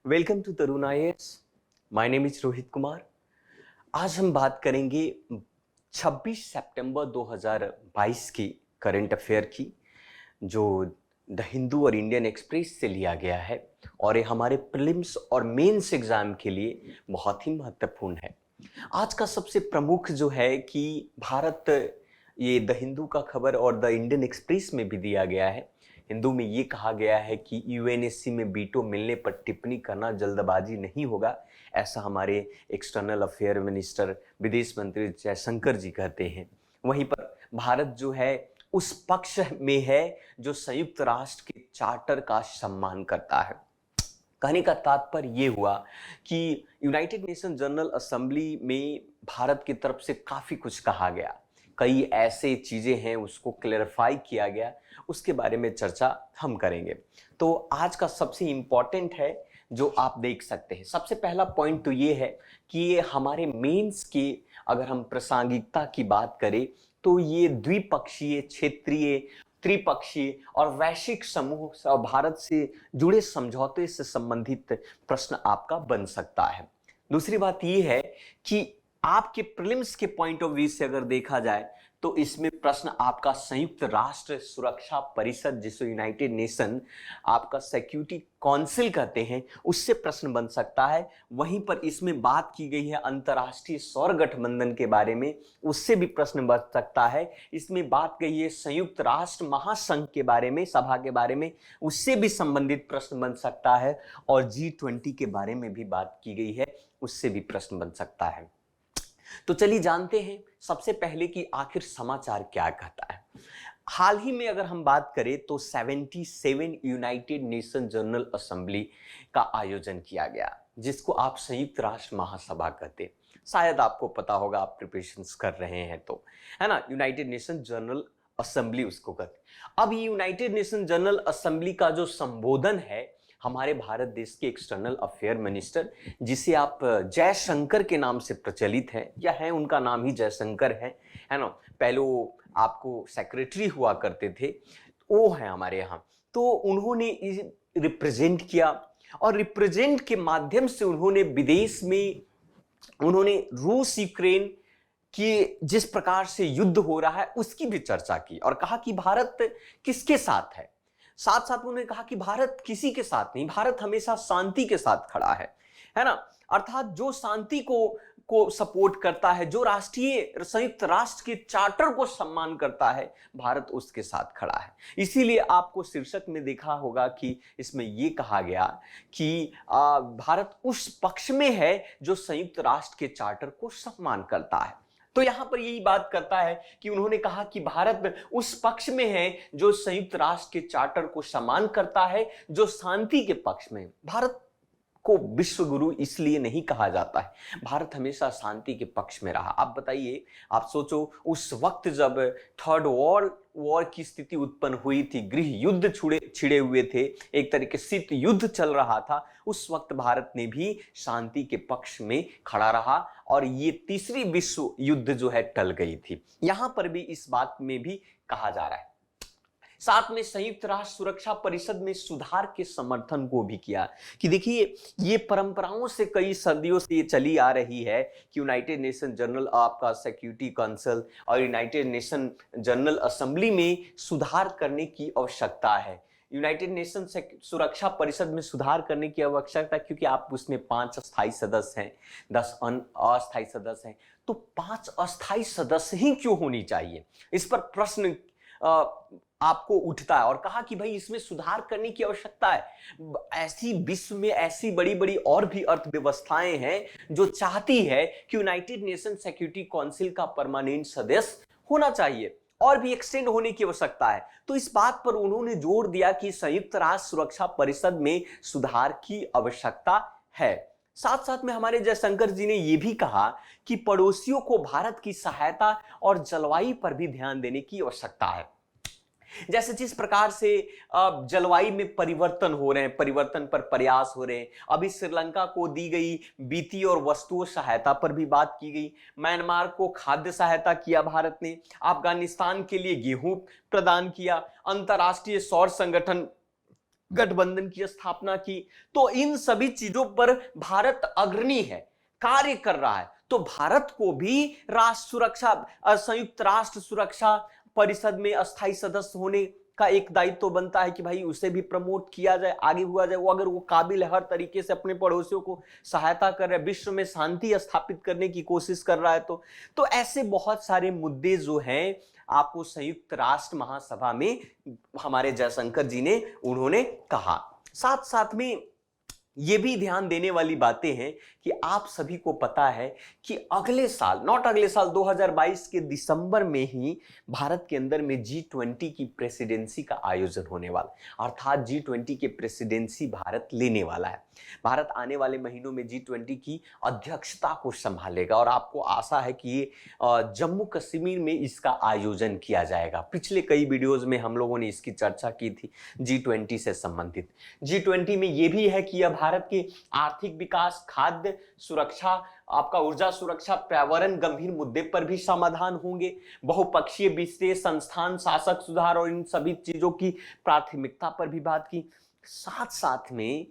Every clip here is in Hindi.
Welcome to Tarun IAS. My name is Rohit Kumar. आज हम बात करेंगे 26 सितंबर 2022 की करंट अफेयर की, जो द हिंदू और इंडियन एक्सप्रेस से लिया गया है और ये हमारे प्रीलिम्स और मेंस एग्जाम के लिए बहुत ही महत्वपूर्ण है। आज का सबसे प्रमुख जो है कि भारत, ये द हिंदू का खबर और द इंडियन एक्सप्रेस में भी दिया गया है। हिंदू में ये कहा गया है कि यूएनएससी में वीटो मिलने पर टिप्पणी करना जल्दबाजी नहीं होगा, ऐसा हमारे एक्सटर्नल अफेयर मिनिस्टर विदेश मंत्री जयशंकर जी कहते हैं। वहीं पर भारत जो है उस पक्ष में है जो संयुक्त राष्ट्र के चार्टर का सम्मान करता है। कहने का तात्पर्य ये हुआ कि यूनाइटेड नेशन जनरल असेंबली में भारत की तरफ से काफ़ी कुछ कहा गया, कई ऐसे चीज़ें हैं उसको क्लैरिफाई किया गया, उसके बारे में चर्चा हम करेंगे। तो आज का सबसे इम्पॉर्टेंट है जो आप देख सकते हैं। सबसे पहला पॉइंट तो ये है कि ये हमारे मेंस की अगर हम प्रासंगिकता की बात करें तो ये द्विपक्षीय, क्षेत्रीय, त्रिपक्षीय और वैश्विक समूह और भारत से जुड़े समझौते से संबंधित प्रश्न आपका बन सकता है। दूसरी बात यह है कि आपके प्रीलिम्स के पॉइंट ऑफ व्यू से अगर देखा जाए तो इसमें प्रश्न आपका संयुक्त राष्ट्र सुरक्षा परिषद, जिसे यूनाइटेड नेशन आपका सिक्योरिटी काउंसिल कहते हैं, उससे प्रश्न बन सकता है। वहीं पर इसमें बात की गई है अंतर्राष्ट्रीय सौर गठबंधन के बारे में, उससे भी प्रश्न बन सकता है। इसमें बात गई है संयुक्त राष्ट्र महासंघ के बारे में, सभा के बारे में, उससे भी संबंधित प्रश्न बन सकता है। और G20 के बारे में भी बात की गई है, उससे भी प्रश्न बन सकता है। तो चलिए जानते हैं सबसे पहले कि आखिर समाचार क्या कहता है। हाल ही में अगर हम बात करें तो 77 यूनाइटेड नेशन जनरल असेंबली का आयोजन किया गया, जिसको आप संयुक्त राष्ट्र महासभा कहते हैं। शायद आपको पता होगा, आप प्रिपरेशंस कर रहे हैं तो, है ना। यूनाइटेड नेशन जनरल असेंबली उसको कहते हैं। अब ये यूनाइटेड नेशन जनरल असेंबली का जो संबोधन है हमारे भारत देश के एक्सटर्नल अफेयर मिनिस्टर, जिसे आप जयशंकर के नाम से प्रचलित हैं, या है उनका नाम ही जयशंकर है ना। पहले वो आपको सेक्रेटरी हुआ करते थे, वो है हमारे यहाँ। तो उन्होंने रिप्रेजेंट किया और रिप्रेजेंट के माध्यम से उन्होंने विदेश में उन्होंने रूस यूक्रेन कि जिस प्रकार से युद्ध हो रहा है उसकी भी चर्चा की और कहा कि भारत किसके साथ है। साथ साथ उन्होंने कहा कि भारत किसी के साथ नहीं, भारत हमेशा शांति के साथ खड़ा है ना। अर्थात जो शांति को सपोर्ट करता है, जो राष्ट्रीय संयुक्त राष्ट्र के चार्टर को सम्मान करता है, भारत उसके साथ खड़ा है। इसीलिए आपको शीर्षक में देखा होगा कि इसमें यह कहा गया कि भारत उस पक्ष में है जो संयुक्त राष्ट्र के चार्टर को सम्मान करता है। तो यहां पर यही बात करता है कि उन्होंने कहा कि भारत उस पक्ष में है जो संयुक्त राष्ट्र के चार्टर को सम्मान करता है, जो शांति के पक्ष में। भारत को विश्व गुरु इसलिए नहीं कहा जाता है, भारत हमेशा शांति के पक्ष में रहा। आप बताइए, आप सोचो उस वक्त जब थर्ड वॉर की स्थिति उत्पन्न हुई थी, गृह युद्ध छिड़े हुए थे, एक तरीके से शीत युद्ध चल रहा था, उस वक्त भारत ने भी शांति के पक्ष में खड़ा रहा और ये तीसरी विश्व युद्ध जो है टल गई थी। यहां पर भी इस बात में भी कहा जा रहा है। साथ में संयुक्त राष्ट्र सुरक्षा परिषद में सुधार के समर्थन को भी किया कि देखिए, ये परंपराओं से कई सदियों से ये चली आ रही है कि यूनाइटेड नेशन जनरल आपका सिक्योरिटी काउंसिल और यूनाइटेड नेशन जनरल असेंबली में सुधार करने की आवश्यकता है। यूनाइटेड नेशन सुरक्षा परिषद में सुधार करने की आवश्यकता, क्योंकि आप उसमें 5 अस्थायी सदस्य हैं, 10 अस्थायी सदस्य हैं, तो 5 अस्थायी सदस्य ही क्यों होनी चाहिए, इस पर प्रश्न आपको उठता है। और कहा कि भाई इसमें सुधार करने की आवश्यकता है। ऐसी विश्व में ऐसी बड़ी बड़ी और भी अर्थव्यवस्थाएं हैं जो चाहती है कि यूनाइटेड नेशन सिक्योरिटी काउंसिल का परमानेंट सदस्य होना चाहिए और भी एक्सटेंड होने की आवश्यकता है। तो इस बात पर उन्होंने जोर दिया कि संयुक्त राष्ट्र सुरक्षा परिषद में सुधार की आवश्यकता है। साथ साथ में हमारे जयशंकर जी ने यह भी कहा कि पड़ोसियों को भारत की सहायता और जलवायु पर भी ध्यान देने की आवश्यकता है। जैसे जिस प्रकार से जलवायु में परिवर्तन हो रहे हैं, परिवर्तन पर प्रयास हो रहे हैं। अभी श्रीलंका को दी गई वित्तीय और वस्तुओं सहायता पर भी बात की गई। म्यांमार को खाद्य सहायता किया भारत ने। अफगानिस्तान के लिए गेहूं प्रदान किया। अंतर्राष्ट्रीय सौर संगठन गठबंधन की स्थापना की। तो इन सभी चीजों पर भारत अग्रणी है, कार्य कर रहा है। तो भारत को भी राष्ट्र सुरक्षा, संयुक्त राष्ट्र सुरक्षा परिषद में अस्थायी सदस्य होने का एक दायित्व तो बनता है कि भाई उसे भी प्रमोट किया जाए, आगे हुआ जाए। वो अगर वो काबिल है, हर तरीके से अपने पड़ोसियों को सहायता कर रहा है, विश्व में शांति स्थापित करने की कोशिश कर रहा है, तो ऐसे बहुत सारे मुद्दे जो हैं आपको संयुक्त राष्ट्र महासभा में हमारे जयशंकर जी ने उन्होंने कहा। साथ साथ में ये भी ध्यान देने वाली बातें हैं कि आप सभी को पता है कि अगले साल, नॉट अगले साल, 2022 के दिसंबर में ही भारत के अंदर में G20 की प्रेसिडेंसी का आयोजन होने वाला, अर्थात G20 के प्रेसिडेंसी भारत लेने वाला है। भारत आने वाले महीनों में G20 की अध्यक्षता को संभालेगा और आपको आशा है कि ये जम्मू कश्मीर में इसका आयोजन किया जाएगा। पिछले कई वीडियोज में हम लोगों ने इसकी चर्चा की थी G20 से संबंधित। G20 में ये भी है कि यह भारत के आर्थिक विकास, खाद्य सुरक्षा, आपका ऊर्जा सुरक्षा, पर्यावरण गंभीर मुद्दे पर भी समाधान होंगे, बहुपक्षीय विशेष संस्थान, शासक सुधार और इन सभी चीजों की प्राथमिकता पर भी बात की। साथ साथ में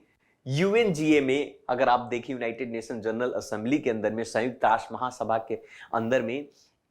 यूएनजीए में अगर आप देखें, यूनाइटेड नेशन जनरल असेंबली के अंदर में, संयुक्त राष्ट्र महासभा के अंदर में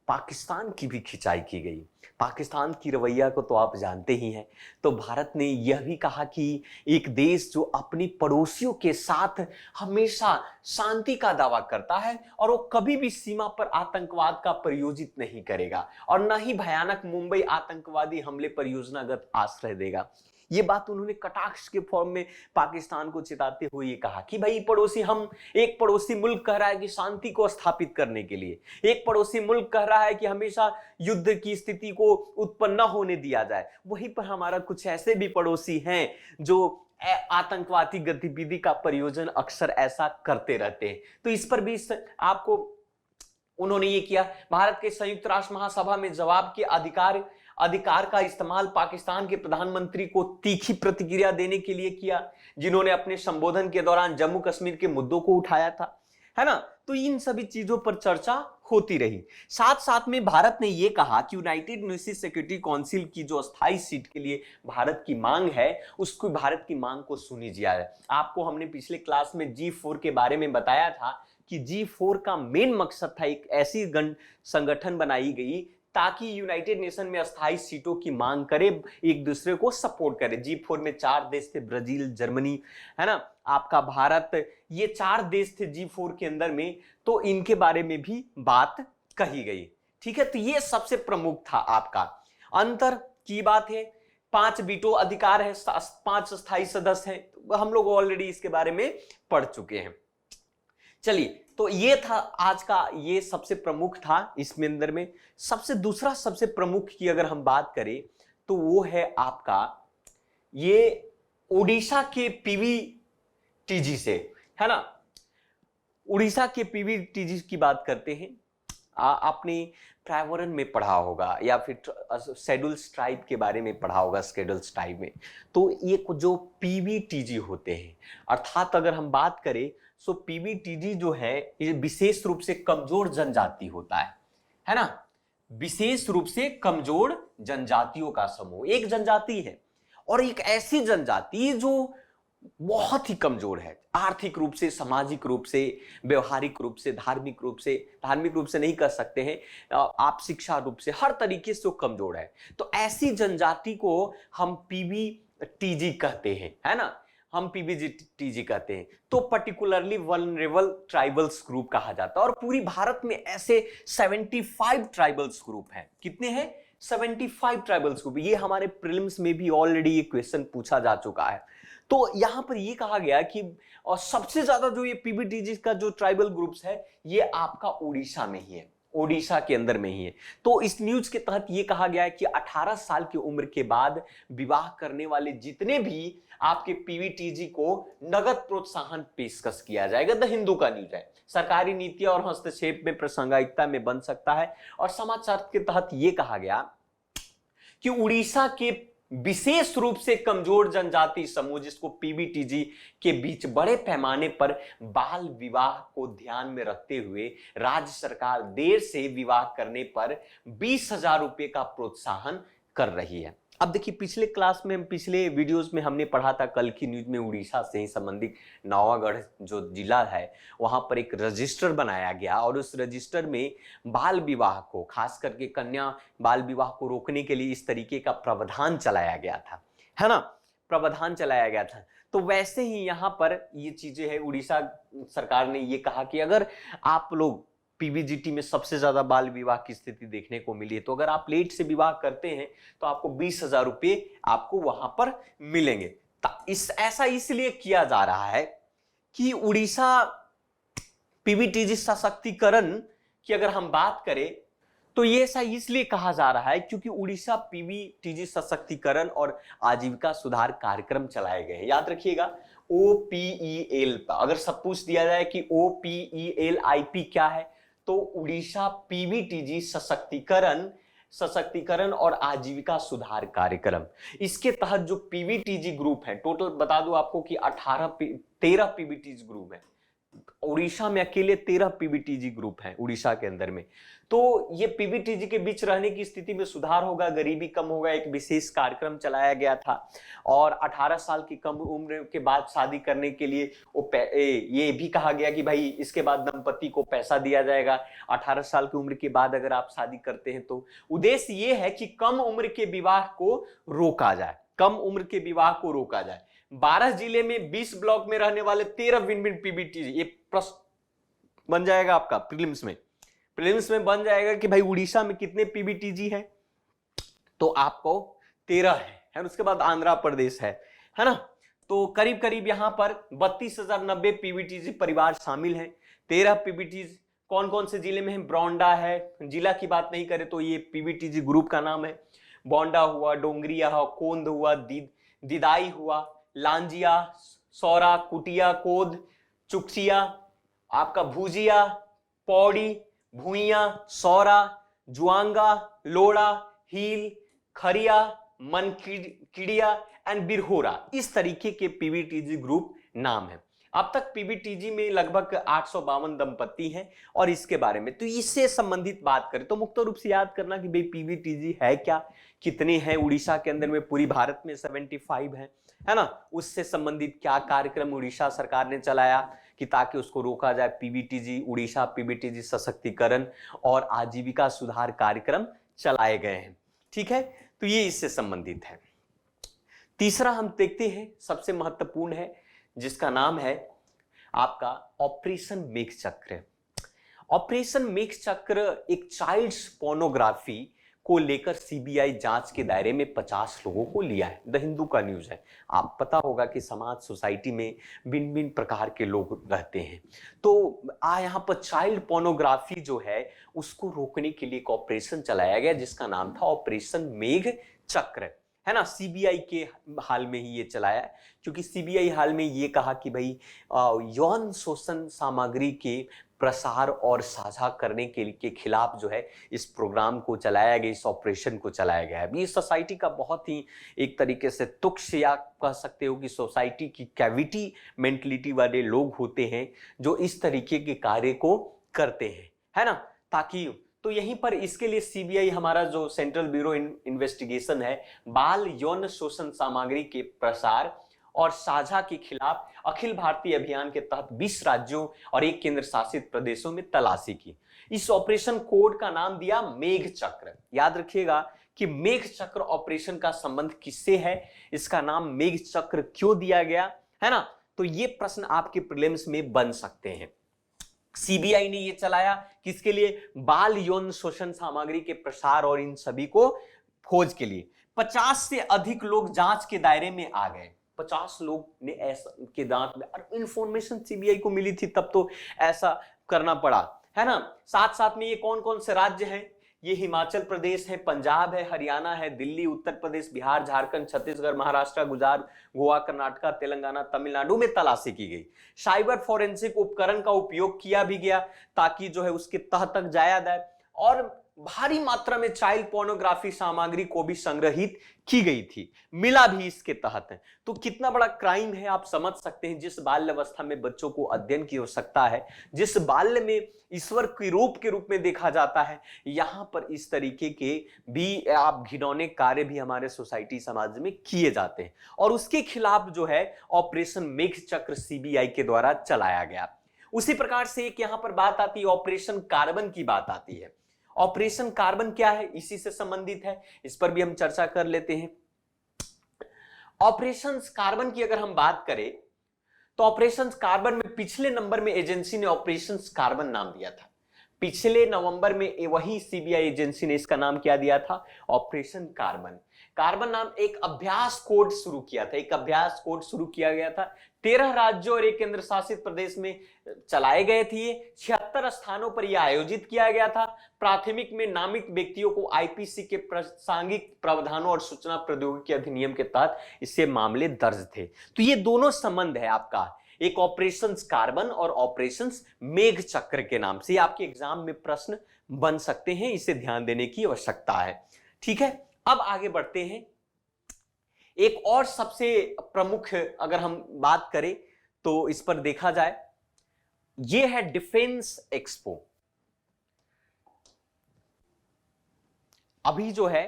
पाकिस्तान की भी खिंचाई की गई। पाकिस्तान की रवैया को तो आप जानते ही हैं। तो भारत ने यह भी कहा कि एक देश जो अपनी पड़ोसियों के साथ हमेशा शांति का दावा करता है और वो कभी भी सीमा पर आतंकवाद का प्रयोजित नहीं करेगा और न ही भयानक मुंबई आतंकवादी हमले पर योजनागत आश्रय देगा। ये बात उन्होंने कटाक्ष के फॉर्म में पाकिस्तान को चिताते हुए ये कहा कि भाई एक पड़ोसी मुल्क कह रहा है कि शांति को स्थापित करने के लिए, एक पड़ोसी मुल्क कह रहा है कि हमेशा युद्ध की स्थिति को उत्पन्न न होने दिया जाए, वहीं पर हमारा कुछ ऐसे भी पड़ोसी हैं जो आतंकवादी गतिविधि का प्रयोजन अक्सर ऐसा करते रहते हैं। तो इस पर भी आपको उन्होंने ये किया। भारत के संयुक्त राष्ट्र महासभा में जवाब के अधिकार का इस्तेमाल पाकिस्तान के प्रधानमंत्री को तीखी प्रतिक्रिया देने के लिए किया, जिन्होंने अपने संबोधन के दौरान जम्मू कश्मीर के मुद्दों को उठाया था, है ना। तो इन सभी चीजों पर चर्चा होती रही। साथ साथ में भारत ने यह कहा कि यूनाइटेड नेशंस सिक्योरिटी काउंसिल की जो अस्थायी सीट के लिए भारत की मांग है, उसको भारत की मांग को सुनी जाए। आपको हमने पिछले क्लास में G4 के बारे में बताया था कि G4 का मेन मकसद था एक ऐसी संगठन बनाई गई ताकि यूनाइटेड नेशन में अस्थायी सीटों की मांग करे, एक दूसरे को सपोर्ट करे। G4 में 4 देश थे, ब्राजील, जर्मनी, है ना, आपका भारत, ये 4 देश थे G4 के अंदर में। तो इनके बारे में भी बात कही गई। ठीक है, तो ये सबसे प्रमुख था आपका। अंतर की बात है, 5 वीटो अधिकार है, 5 अस्थायी सदस्य हैं, हम लोग ऑलरेडी इसके बारे में पढ़ चुके हैं। चलिए, तो ये था आज का, ये सबसे प्रमुख था इसमें अंदर में। दूसरा सबसे प्रमुख की अगर हम बात करें तो वो है आपका ये उड़ीसा के पीवीटीजी से, है ना। उड़ीसा के पीवीटीजी की बात करते हैं। आपने पर्यावरण में पढ़ा होगा या फिर शेड्यूल्स ट्राइब के बारे में पढ़ा होगा, शेड्यूल्स ट्राइब में। तो ये जो पीवीटीजी होते हैं, अर्थात अगर हम बात करें सो पीवीटीजी जो है ये विशेष रूप से कमजोर जनजाति होता है ना। विशेष रूप से कमजोर जनजातियों का समूह एक जनजाति है, और एक ऐसी जनजाति जो बहुत ही कमजोर है, आर्थिक रूप से, सामाजिक रूप से, व्यवहारिक रूप से, धार्मिक रूप से नहीं कर सकते हैं आप, शिक्षा रूप से, हर तरीके से वो कमजोर है। तो ऐसी जनजाति को हम पीवीटीजी कहते हैं, है ना, हम पीवीटीजी कहते हैं। तो पर्टिकुलरली वल्नरेबल ट्राइबल्स ग्रुप कहा जाता है। और पूरी भारत में ऐसे 75 ट्राइबल्स ग्रुप हैं। कितने हैं? 75 ट्राइबल्स ग्रुप। ये हमारे प्रीलिम्स में भी ऑलरेडी ये क्वेश्चन पूछा जा चुका है। तो यहां पर ये कहा गया कि और सबसे ज्यादा जो ये पीवीटीजी का जो ट्राइबल ग्रुप्स है ये आपका उड़ीसा में ही है, ओडिशा के अंदर में ही है। तो इस न्यूज के तहत यह कहा गया है कि 18 साल की उम्र के बाद विवाह करने वाले जितने भी आपके पीवीटीजी को नगद प्रोत्साहन पेशकश किया जाएगा। द हिंदू का न्यूज है। सरकारी नीतियां और हस्तक्षेप में प्रासंगिकता में बन सकता है। और समाचार के तहत यह कहा गया कि उड़ीसा के विशेष रूप से कमजोर जनजाति समूह, जिसको पीवीटीजी के बीच बड़े पैमाने पर बाल विवाह को ध्यान में रखते हुए राज्य सरकार देर से विवाह करने पर 20,000 रुपए का प्रोत्साहन कर रही है। अब देखिए, पिछले क्लास में, पिछले वीडियोस में हमने पढ़ा था, कल की न्यूज में उड़ीसा से ही संबंधित नवागढ़ जो जिला है वहां पर एक रजिस्टर बनाया गया और उस रजिस्टर में बाल विवाह को, खास करके कन्या बाल विवाह को रोकने के लिए इस तरीके का प्रावधान चलाया गया था, है ना, प्रावधान चलाया गया था। तो वैसे ही यहाँ पर ये चीजें है, उड़ीसा सरकार ने ये कहा कि अगर आप लोग, पीबीजीटी में सबसे ज्यादा बाल विवाह की स्थिति देखने को मिली है, तो अगर आप लेट से विवाह करते हैं तो आपको 20,000 रुपये आपको वहां पर मिलेंगे। ऐसा इसलिए किया जा रहा है कि उड़ीसा पीबीटीजी सशक्तिकरण की अगर हम बात करें तो ये ऐसा इसलिए कहा जा रहा है क्योंकि उड़ीसा पीबीटीजी सशक्तिकरण और आजीविका सुधार कार्यक्रम चलाए गए हैं। याद रखिएगा, OPEL, अगर सब पूछ दिया जाए कि OPELIP क्या है, तो उड़ीसा पीबीटीजी सशक्तिकरण और आजीविका सुधार कार्यक्रम। इसके तहत जो पीबीटीजी ग्रुप है, टोटल बता दूं आपको कि 13 पीबीटीजी ग्रुप है। उड़ीसा में अकेले 13 पीबीटीजी ग्रुप हैं उड़ीसा के अंदर में। तो ये पीबीटीजी के बीच रहने की स्थिति में सुधार होगा, गरीबी कम होगा, एक विशेष कार्यक्रम चलाया गया था। और 18 साल की कम उम्र के बाद शादी करने के लिए ये भी कहा गया कि भाई इसके बाद दंपति को पैसा दिया जाएगा 18 साल की उम्र के बाद अगर आप शादी करते हैं तो। उद्देश्य ये है कि कम उम्र के विवाह को रोका जाए, कम उम्र के विवाह को रोका जाए। 12 जिले में 20 ब्लॉक में रहने वाले 13 विन विन पीबीटीजी, ये प्रश्न बन जाएगा आपका प्रीलिम्स में बन जाएगा कि भाई उड़ीसा में कितने पीबीटीजी है, तो आपको 13 है। उसके बाद आंध्र प्रदेश है ना, तो करीब करीब यहां पर 32,090 पीबीटीजी परिवार शामिल हैं। 13 पीबीटीजी कौन कौन से जिले में है? ब्रौंडा है, जिला की बात नहीं करें तो ये पीबीटीजी ग्रुप का नाम है। बोंडा हुआ, डोंगरिया हुआ, कोंद हुआ, दिदाई हुआ, लांजिया, सौरा, कुटिया, कोद, चुकसिया, आपका भुजिया, पौड़ी, भुइया, सौरा, जुआंगा, लोड़ा, हील, खरिया, मनकिड़िया एंड बिरहोरा, इस तरीके के पीबीटीजी ग्रुप नाम है। अब तक पीबीटीजी में लगभग 852 दंपति हैं। और इसके बारे में, तो इससे संबंधित बात करें तो मुख्य रूप से याद करना कि भाई पीबीटीजी है क्या, कितने हैं उड़ीसा के अंदर में, पूरी भारत में 75 है ना। उससे संबंधित क्या कार्यक्रम उड़ीसा सरकार ने चलाया कि ताकि उसको रोका जाए, पीबीटीजी, उड़ीसा पीबीटीजी सशक्तिकरण और आजीविका सुधार कार्यक्रम चलाए गए हैं। ठीक है, तो ये इससे संबंधित है। तीसरा हम देखते हैं, सबसे महत्वपूर्ण है, जिसका नाम है आपका ऑपरेशन मेघ चक्र। ऑपरेशन मेघ चक्र एक चाइल्ड्स पोर्नोग्राफी को लेकर सीबीआई जांच के दायरे में 50 लोगों को लिया है। द हिंदू का न्यूज है। आप पता होगा कि समाज, सोसाइटी में भिन्न भिन्न प्रकार के लोग रहते हैं, तो यहाँ पर चाइल्ड पोर्नोग्राफी जो है उसको रोकने के लिए एक ऑपरेशन चलाया गया जिसका नाम था ऑपरेशन मेघ चक्र, है ना। सीबीआई के हाल में ही ये चलाया, क्योंकि सीबीआई हाल में ये कहा कि भाई यौन शोषण सामग्री के प्रसार और साझा करने के खिलाफ जो है इस प्रोग्राम को चलाया गया, इस ऑपरेशन को चलाया गया है। ये सोसाइटी का बहुत ही एक तरीके से तुच्छ, या कह सकते हो कि सोसाइटी की कैविटी मेंटलिटी वाले लोग होते हैं जो इस तरीके के कार्य को करते हैं, है ना। ताकि तो यहीं पर इसके लिए सीबीआई, हमारा जो सेंट्रल ब्यूरो इन्वेस्टिगेशन है, बाल यौन शोषण सामग्री के प्रसार और साझा के खिलाफ अखिल भारतीय अभियान के तहत 20 राज्यों और 1 केंद्र शासित प्रदेशों में तलाशी की। इस ऑपरेशन कोड का नाम दिया मेघ चक्र। याद रखिएगा कि मेघ चक्र ऑपरेशन का संबंध किससे है, इसका नाम मेघ चक्र क्यों दिया गया, है ना। तो ये प्रश्न आपके प्रीलिम्स में बन सकते हैं। सीबीआई ने ये चलाया किसके लिए? बाल यौन शोषण सामग्री के प्रसार और इन सभी को खोज के लिए। 50 से अधिक लोग जांच के दायरे में आ गए। 50 लोग ने ऐसा के दांत में, और इंफॉर्मेशन सीबीआई को मिली थी तब तो ऐसा करना पड़ा, है ना। साथ साथ में ये कौन कौन से राज्य हैं? ये हिमाचल प्रदेश है, पंजाब है, हरियाणा है, दिल्ली, उत्तर प्रदेश, बिहार, झारखंड, छत्तीसगढ़, महाराष्ट्र, गुजरात, गोवा, कर्नाटक, तेलंगाना, तमिलनाडु में तलाशी की गई। साइबर फोरेंसिक उपकरण का उपयोग किया भी गया ताकि जो है उसके तह तक जाया जाए। और भारी मात्रा में चाइल्ड पोर्नोग्राफी सामग्री को भी संग्रहित की गई थी, मिला भी इसके तहत है। तो कितना बड़ा क्राइम है आप समझ सकते हैं। जिस बाल्य अवस्था में बच्चों को अध्ययन की आवश्यकता है, जिस बाल्य में ईश्वर के रूप में देखा जाता है, यहां पर इस तरीके के भी आप घिनौने कार्य भी हमारे सोसाइटी समाज में किए जाते हैं। और उसके खिलाफ जो है ऑपरेशन मेघ चक्र सीबीआई के द्वारा चलाया गया। उसी प्रकार से एक यहां पर बात आती है, ऑपरेशन कार्बन की बात आती है। ऑपरेशन कार्बन क्या है, इसी से संबंधित है, इस पर भी हम चर्चा कर लेते हैं। ऑपरेशन कार्बन की अगर हम बात करें तो ऑपरेशन कार्बन में पिछले नंबर में एजेंसी ने ऑपरेशन कार्बन नाम दिया था। पिछले नवंबर में वही सीबीआई एजेंसी ने इसका नाम क्या दिया था, ऑपरेशन कार्बन। कार्बन नाम एक अभ्यास कोड शुरू किया था, एक अभ्यास कोड शुरू किया गया था। 13 राज्यों और एक केंद्र शासित प्रदेश में चलाए गए थे। 76 स्थानों पर यह आयोजित किया गया था। प्राथमिक में नामित व्यक्तियों को आईपीसी के प्रासंगिक प्रावधानों और सूचना प्रौद्योगिकी अधिनियम के तहत इससे मामले दर्ज थे। तो ये दोनों संबंध है आपका, एक ऑपरेशन कार्बन और ऑपरेशन मेघ चक्र के नाम से। आपके एग्जाम में प्रश्न बन सकते हैं, इसे ध्यान देने की आवश्यकता है। ठीक है, अब आगे बढ़ते हैं। एक और सबसे प्रमुख अगर हम बात करें तो इस पर देखा जाए, यह है डिफेंस एक्सपो। अभी जो है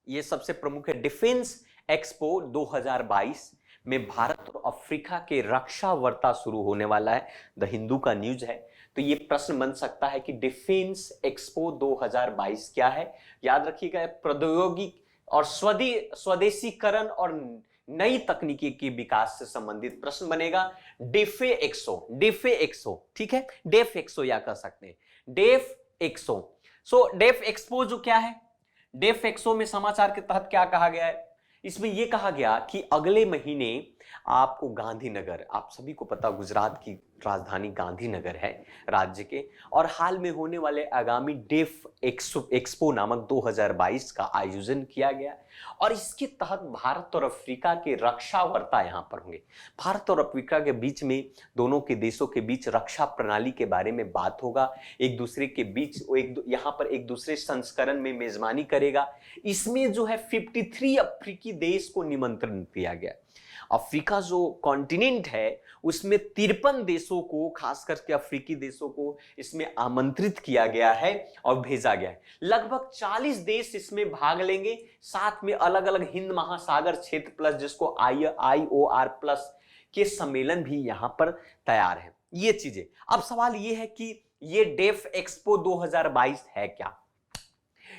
यह सबसे प्रमुख है, डिफेंस एक्सपो 2022 में भारत और अफ्रीका के रक्षा वार्ता शुरू होने वाला है। द हिंदू का न्यूज है। तो यह प्रश्न बन सकता है कि डिफेंस एक्सपो 2022 क्या है। याद रखिएगा, प्रौद्योगिकी और स्वदेशीकरण और नई तकनीकी के विकास से संबंधित प्रश्न बनेगा। डेफे एक्सो, ठीक है, डेफ एक्सो या कह सकते हैं डेफ एक्सो। सो डेफ एक्सपो जो क्या है, डेफ एक्सो में समाचार के तहत क्या कहा गया है, इसमें यह कहा गया कि अगले महीने आपको गांधीनगर, आप सभी को पता गुजरात की राजधानी गांधीनगर है राज्य के, और हाल में होने वाले आगामी डेफ एक्सपो नामक 2022 का आयोजन किया गया। और इसके तहत भारत और अफ्रीका के रक्षा वार्ता यहां पर होंगे। भारत और अफ्रीका के बीच में, दोनों के देशों के बीच रक्षा प्रणाली के बारे में बात होगा। एक दूसरे के बीच यहां पर एक दूसरे संस्करण में मेजबानी करेगा। इसमें जो है 53 अफ्रीकी देश को निमंत्रण दिया गया। अफ्रीका जो कॉन्टिनेंट है उसमें 53 देशों को, खास करके अफ्रीकी देशों को इसमें आमंत्रित किया गया है और भेजा गया है। लगभग 40 देश इसमें भाग लेंगे। साथ में अलग अलग हिंद महासागर क्षेत्र प्लस, जिसको IOR प्लस के सम्मेलन भी यहां पर तैयार है। ये चीजें, अब सवाल ये है कि ये डेफ एक्सपो 2022 है क्या।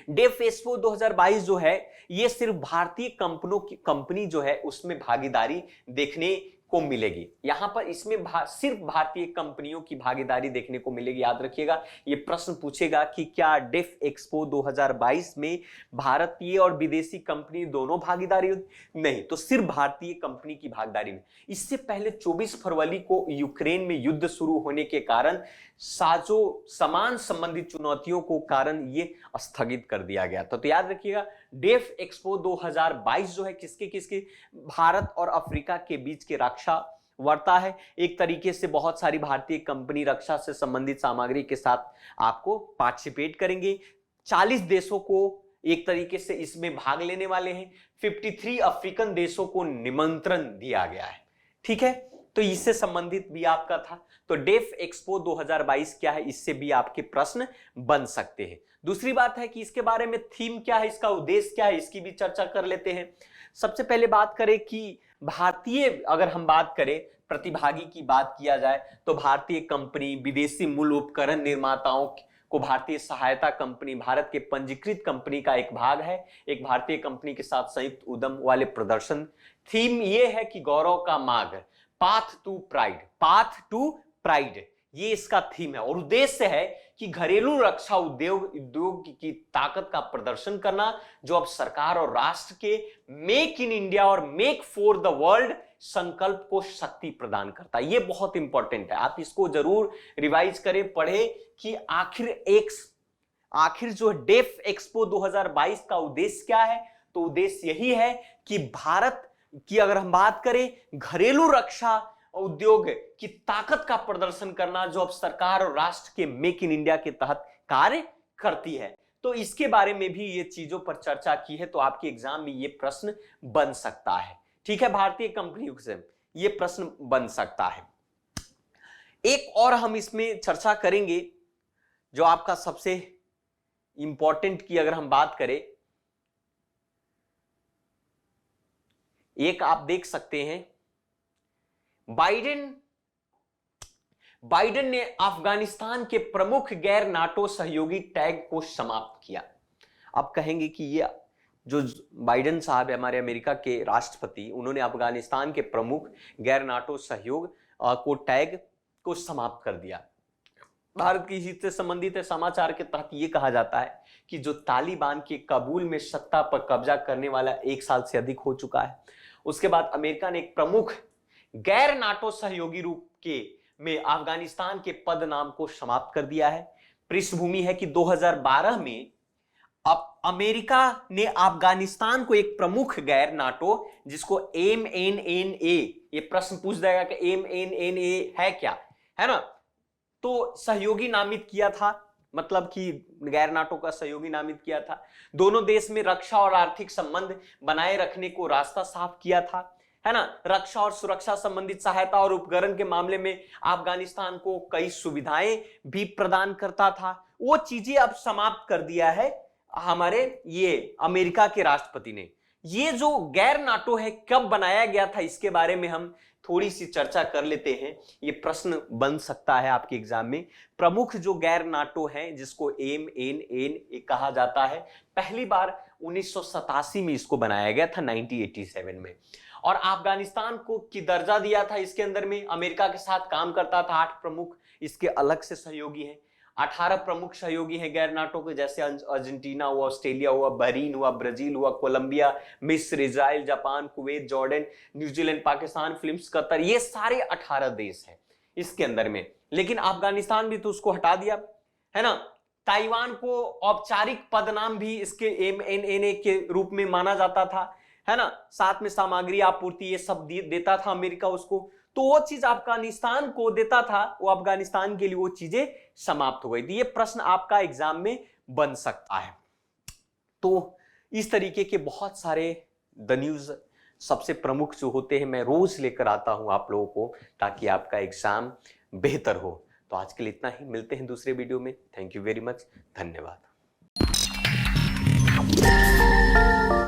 डेफ एक्सपो 2022 जो है ये सिर्फ भारतीय कंपनी जो है उसमें भागीदारी देखने को मिलेगी। यहां पर इसमें सिर्फ भारतीय कंपनियों की भागीदारी देखने को मिलेगी। याद रखिएगा, ये प्रश्न पूछेगा कि क्या डेफ एक्सपो 2022 में भारतीय और विदेशी कंपनी दोनों भागीदारी, नहीं, तो सिर्फ भारतीय कंपनी की भागीदारी में। इससे पहले 24 फरवरी को यूक्रेन में युद्ध शुरू होने के कारण साजो सामान संबंधित चुनौतियों को कारण ये स्थगित कर दिया गया था। तो याद रखिएगा, डेफ एक्सपो 2022 जो है किसके भारत और अफ्रीका के बीच के रक्षा वार्ता है। एक तरीके से बहुत सारी भारतीय कंपनी रक्षा से संबंधित सामग्री के साथ आपको पार्टिसिपेट करेंगे। 40 देशों को एक तरीके से इसमें भाग लेने वाले हैं। 53 अफ्रीकन देशों को निमंत्रण दिया गया है। ठीक है, तो इससे संबंधित भी आपका था। तो डेफ एक्सपो 2022 क्या है, इससे भी आपके प्रश्न बन सकते हैं। दूसरी बात है कि इसके बारे में थीम क्या है, इसका उद्देश्य क्या है, इसकी भी चर्चा कर लेते हैं। सबसे पहले बात करें कि भारतीय, अगर हम बात करें प्रतिभागी की बात किया जाए तो भारतीय कंपनी, विदेशी मूल उपकरण निर्माताओं को भारतीय सहायता कंपनी, भारत के पंजीकृत कंपनी का एक भाग है, एक भारतीय कंपनी के साथ संयुक्त उद्यम वाले प्रदर्शन। थीम ये है कि गौरव का मार्ग, पाथ टू प्राइड, ये इसका थीम है। और उद्देश्य है कि घरेलू रक्षा उद्योग की ताकत का प्रदर्शन करना, जो अब सरकार और राष्ट्र के मेक इन इंडिया और मेक फॉर द वर्ल्ड संकल्प को शक्ति प्रदान करता है। ये बहुत इंपॉर्टेंट है, आप इसको जरूर रिवाइज करें, पढ़े कि आखिर जो डेफ एक्सपो 2022 का उद्देश्य क्या है। तो उद्देश्य यही है कि भारत की अगर हम बात करें घरेलू रक्षा उद्योग की ताकत का प्रदर्शन करना, जो अब सरकार और राष्ट्र के मेक इन इंडिया के तहत कार्य करती है। तो इसके बारे में भी ये चीजों पर चर्चा की है, तो आपके एग्जाम में ये प्रश्न बन सकता है। ठीक है, भारतीय कंपनियों से ये प्रश्न बन सकता है। एक और हम इसमें चर्चा करेंगे जो आपका सबसे इंपॉर्टेंट की अगर हम बात करें, एक आप देख सकते हैं, बाइडेन ने अफगानिस्तान के प्रमुख गैर नाटो सहयोगी टैग को समाप्त किया। आप कहेंगे कि ये जो बाइडेन साहब है, हमारे अमेरिका के राष्ट्रपति, उन्होंने अफगानिस्तान के प्रमुख गैर नाटो सहयोग को टैग को समाप्त कर दिया। भारत की हित से संबंधित समाचार के तहत यह कहा जाता है कि जो तालिबान के काबुल में सत्ता पर कब्जा करने वाला 1 साल से अधिक हो चुका है, उसके बाद अमेरिका ने एक प्रमुख गैर नाटो सहयोगी रूप के में अफगानिस्तान के पद नाम को समाप्त कर दिया है। पृष्ठभूमि है कि 2012 में अब अमेरिका ने अफगानिस्तान को एक प्रमुख गैर नाटो, जिसको MNNA, ये प्रश्न पूछ देगा कि MNNA है क्या, है ना, तो सहयोगी नामित किया था, मतलब कि गैर नाटो का सहयोगी नामित किया था। दोनों देश में रक्षा और आर्थिक संबंध बनाए रखने को रास्ता साफ किया था, है ना। रक्षा और सुरक्षा संबंधित सहायता और उपकरण के मामले में अफगानिस्तान को कई सुविधाएं भी प्रदान करता था। वो चीजें अब समाप्त कर दिया है हमारे ये अमेरिका के राष्ट्रपति ने। ये जो गैर नाटो है कब बनाया गया था, इसके बारे में हम थोड़ी सी चर्चा कर लेते हैं। ये प्रश्न बन सकता है आपके एग्जाम में। प्रमुख जो गैर नाटो है, जिसको MNN कहा जाता है, पहली बार 1987 में इसको बनाया गया था, 1987 में, और अफगानिस्तान को की दर्जा दिया था। इसके अंदर में अमेरिका के साथ काम करता था। 8 प्रमुख इसके अलग से सहयोगी हैं। 18 प्रमुख सहयोगी हैं गैर नाटो के, जैसे अर्जेंटीना हुआ, ऑस्ट्रेलिया हुआ, बहरीन हुआ, ब्राजील हुआ, कोलंबिया, मिस्र, Israel, Japan, Kuwait, Jordan, New Zealand, Pakistan, Philippines, Qatar, ये सारे 18 देश हैं इसके अंदर में। लेकिन अफगानिस्तान भी तो उसको हटा दिया, है ना। ताइवान को औपचारिक पदनाम भी इसके MNNA के रूप में माना जाता था, है ना। साथ में सामग्री आपूर्ति ये सब देता था अमेरिका उसको। तो वो चीज अफगानिस्तान को देता था, वो अफगानिस्तान के लिए वो चीजें समाप्त हो गई थी। ये प्रश्न आपका एग्जाम में बन सकता है। तो इस तरीके के बहुत सारे द न्यूज सबसे प्रमुख जो होते हैं, मैं रोज लेकर आता हूं आप लोगों को, ताकि आपका एग्जाम बेहतर हो। तो आज के लिए इतना ही, मिलते हैं दूसरे वीडियो में। थैंक यू वेरी मच, धन्यवाद।